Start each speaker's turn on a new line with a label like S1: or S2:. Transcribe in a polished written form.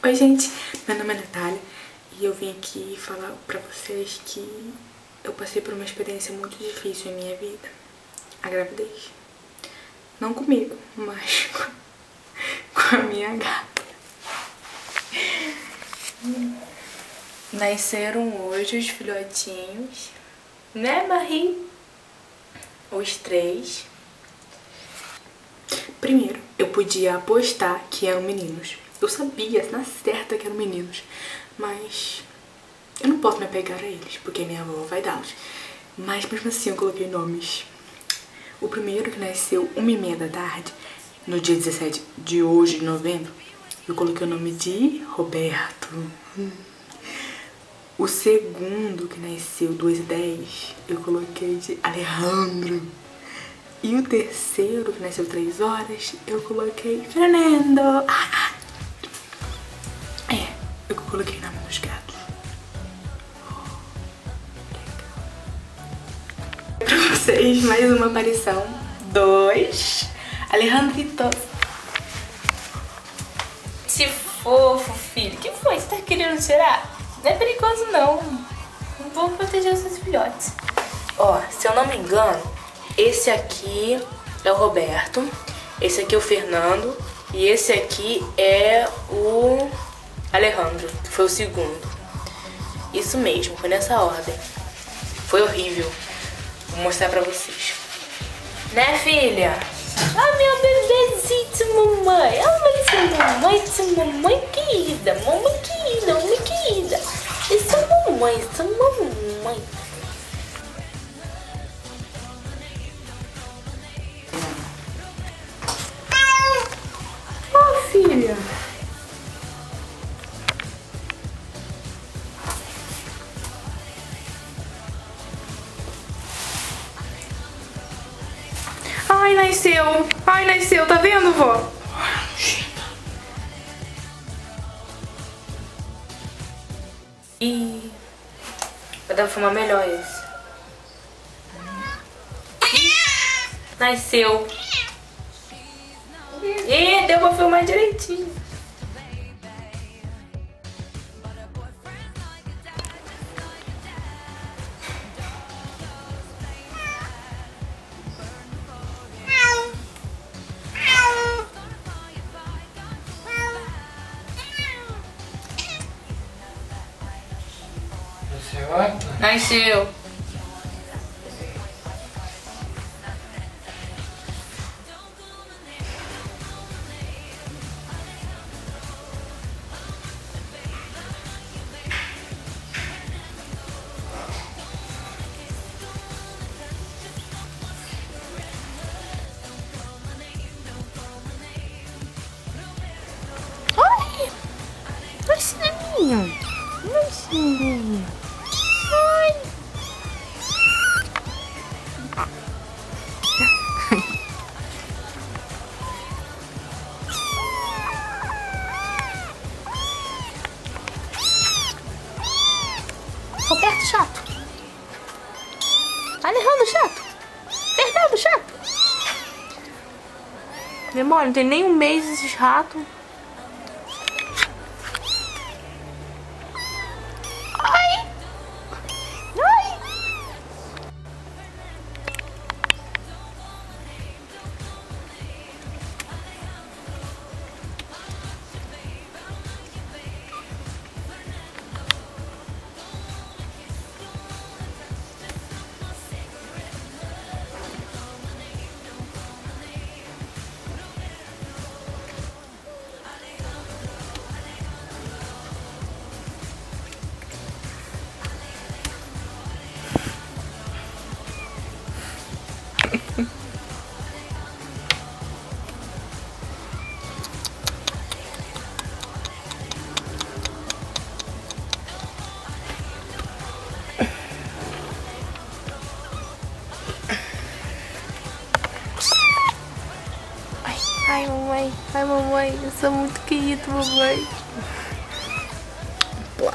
S1: Oi gente, meu nome é Natália e eu vim aqui falar pra vocês que eu passei por uma experiência muito difícil em minha vida, a gravidez. Não comigo, mas com a minha gata. Nasceram hoje os filhotinhos, né, Marie? Os 3. Primeiro, eu podia apostar que eram meninos. Eu sabia, na certa, que eram meninos. Mas eu não posso me apegar a eles, porque minha avó vai dá-los. Mas mesmo assim eu coloquei nomes. O primeiro, que nasceu 1h30 da tarde, no dia 17 de hoje, de novembro, eu coloquei o nome de Roberto. O segundo, que nasceu 2h10, eu coloquei de Alejandro. E o terceiro, que nasceu 3 horas, eu coloquei Fernando. Eu coloquei o nome dos gatos. Pra vocês, mais uma aparição. 2. Alejandrito. Se fofo, filho. O que foi? Você tá querendo tirar? Não é perigoso, não. Não vou proteger os seus filhotes. Ó, se eu não me engano, esse aqui é o Roberto, esse aqui é o Fernando e esse aqui é o Alejandro, que foi o segundo. Isso mesmo, foi nessa ordem. Foi horrível. Vou mostrar pra vocês. Né, filha? Ah, meu bebezinho, mamãe. Ah, mas mamãe querida, mamãe querida, mamãe querida. Isso é mamãe, isso é mamãe. Oh, filha. Ai, nasceu. Ai, nasceu. Tá vendo, vó? Ih, vai dar pra filmar melhor esse. Nasceu. Ih, deu pra filmar direitinho. Nasceu. Ai! Nasceu. Nasceu. Roberto chato. Alejandro chato. Fernando chato. Demora, não tem nem um mês esses ratos. Ai. Ai. Ai, mamãe, eu sou muito querido, mamãe. Boa.